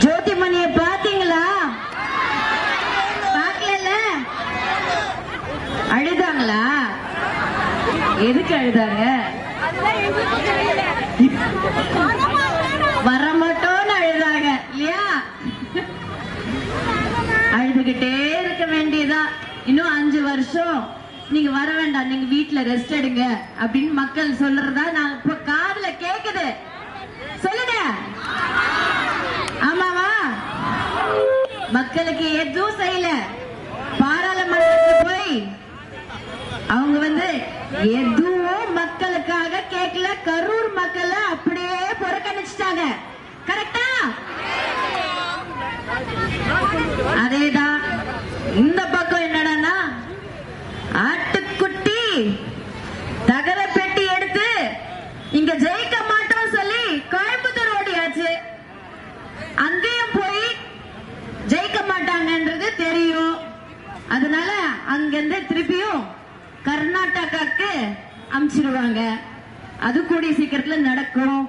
ஜோதிமணிய பாத்தீங்களா? பாக்கல. அழுதாங்களா? எதுக்கு அழுதாங்க? வரமாட்டோன்னு அழுதாங்க இல்லையா? அழுதுகிட்டே இருக்க வேண்டியதா. இன்னும் 5 வருஷம் நீங்க வர வேண்டாம், நீங்க வீட்டுல ரெஸ்ட் எடுங்க அப்படின்னு மக்கள் சொல்றதா நான் இப்ப காதுல கேக்குது. சொல்லுங்க, ஆமாவா? மக்களுக்கு எதுவும் செய்யல. பாராளுமன்றத்துக்கு போய் அவங்க எதுவும் மக்களுக்காக கேட்கல. கரூர் மக்களை அப்படியே புறக்கணிச்சிட்டாங்க. கரெக்டா? அதேதான் இந்த பக்கம். என்னடா, ஆட்டுக்குட்டி தகர பெட்டி எடுத்து இங்க ஜெயிக்க மாட்டோம் சொல்லி கோயம்புத்தூர் ஓடியாச்சு. அங்கேயும் போய் ஜெயிக்க மாட்டாங்கன்றது தெரியும். அதனால அங்கிருந்து திருப்பியும் கர்நாடகாக்கு அனுப்பிச்சிருவாங்க. அது கூடிய சீக்கிரத்துல நடக்கும்.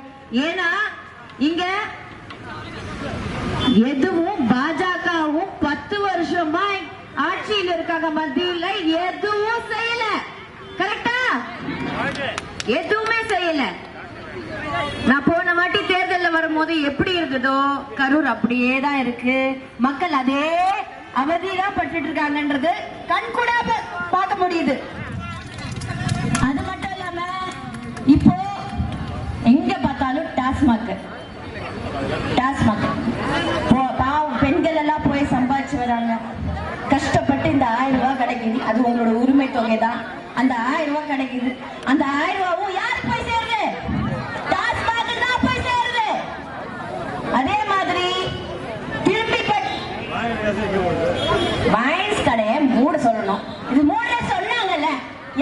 ஏன்னா இங்க எதுவும் பாஜகவும் 10 வருஷமா ஆட்சியில் இருக்காங்க. மத்தியில் எதுவும் செய்யல. கரெக்டா? எதுவுமே செய்யல. நான் போன வாட்டி தேர்தலில் வரும்போது எப்படி இருக்குதோ கரூர் அப்படியே தான் இருக்கு. மக்கள் அதே அவதிதான் பட்டு இருக்காங்கன்றது கண்கூட பார்க்க முடியுது. அது மட்டும் இல்லாம இப்போ எங்க பார்த்தாலும் டாஸ்மாக் பாவம் பெண்கள் எல்லாம் போய் சம்பாதிச்சு வராங்க. கஷ்டப்பட்டு இந்த 1000 ரூபாய் கிடைக்குது. அது உங்களோட உரிமை தொகை தான். அந்த 1000 ரூபாய் கிடைக்குது. அந்த 1000 ரூபாவும் யாருக்கு போய் சேருது? டாஸ்மாக் தான் போய் சேருது. அதே மாதிரி திருப்பி வைன்ஸ் கடையை மூட சொல்லணும். இது மூட சொன்னாங்கல்ல,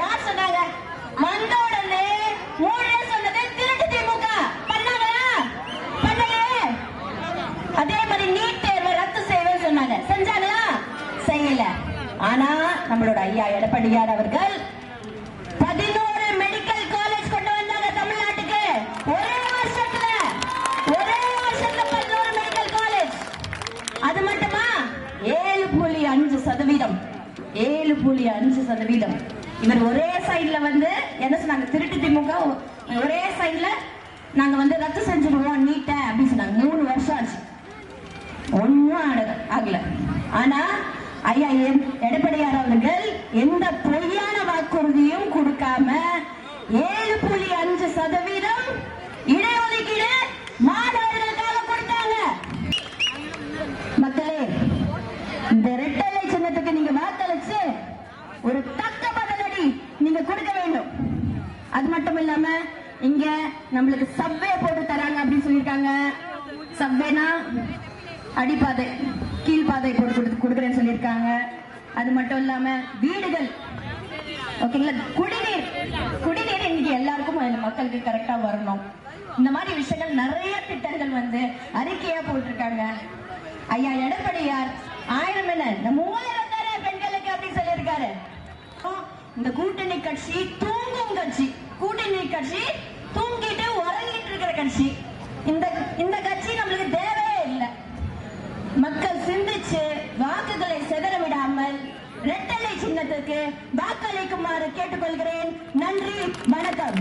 யார் சொன்னாங்க? வந்த உடனே மூட சொன்னது திருட்டு திமுக. பண்ணாங்களா? பண்ணலையே. அதே மாதிரி நீட் தேர்வை ரத்து செய்வே சொன்னாங்க. செஞ்சாங்களா? செய்யல. ஆனா நம்மளோட ஐயா எடப்பாடியார் அவர்கள் 11 மெடிக்கல் காலேஜ் கொண்டு வந்தாங்க தமிழ்நாட்டுக்கு. ஒரே வருஷத்துல 11 மெடிக்கல் காலேஜ். அது மட்டுமா? 7.5%. 7.5%. இவர் ஒரே சைட்ல என்ன சொன்னாங்க? திருட்டு திமுக ஒரே சைட்ல நாங்க ரத்து செஞ்சிருவோம் நீட்ட அப்படின்னு சொன்னாங்க. 3 வருஷம் ஆச்சு, ஒன்னும் ஆகல. ஆனா ஐயா எடப்பாடியார் அவர்கள் எந்த பொய்யான வாக்குறுதியும் கொடுக்காம 7.5% இடஒதுக்கீடு மாணவர்களுக்காக கொடுத்தாங்க. மக்களே, இந்த ரெட்டலை சின்னத்துக்கு நீங்க வாக்களிச்சு ஒரு தக்க பதிலடி நீங்க கொடுக்க வேண்டும். அது மட்டும் இல்லாம இங்க நம்மளுக்கு சப்வே போட்டு தராங்க அப்படின்னு சொல்லியிருக்காங்க. சப்வேனா அடிப்பாதை, கீழ்பாதை போட்டு கொடுக்குறேன்னு சொல்லியிருக்காங்க. அது மட்டும் இல்லாம வீடுகள், ஓகேங்களா, குடிநீர் இன்னைக்கு எல்லாருக்கும் மக்களுக்கு கரெக்டா வரணும். இந்த மாதிரி விஷயங்கள் நிறைய திட்டங்கள் அறிக்கையா போட்டிருக்காங்க. ஐயா எடப்பாடியார் 1000 என்ன நம்ம 3000 பெண்களுக்கு அப்படின்னு சொல்லியிருக்காரு. இந்த கூட்டணி கட்சி தூங்கும் கட்சி. கூட்டணி கட்சி தூங்கிட்டு உறங்கிட்டு இருக்கிற கட்சி. இந்த கட்சி நம்மளுக்கு தேவையே இல்லை. மக்கள் சிந்திச்சு வாக்குகளை சிதற விடாமல் ரெட்டலை சின்னத்துக்கு வாக்களிக்குமாறு கேட்டுக்கொள்கிறேன். நன்றி, வணக்கம்.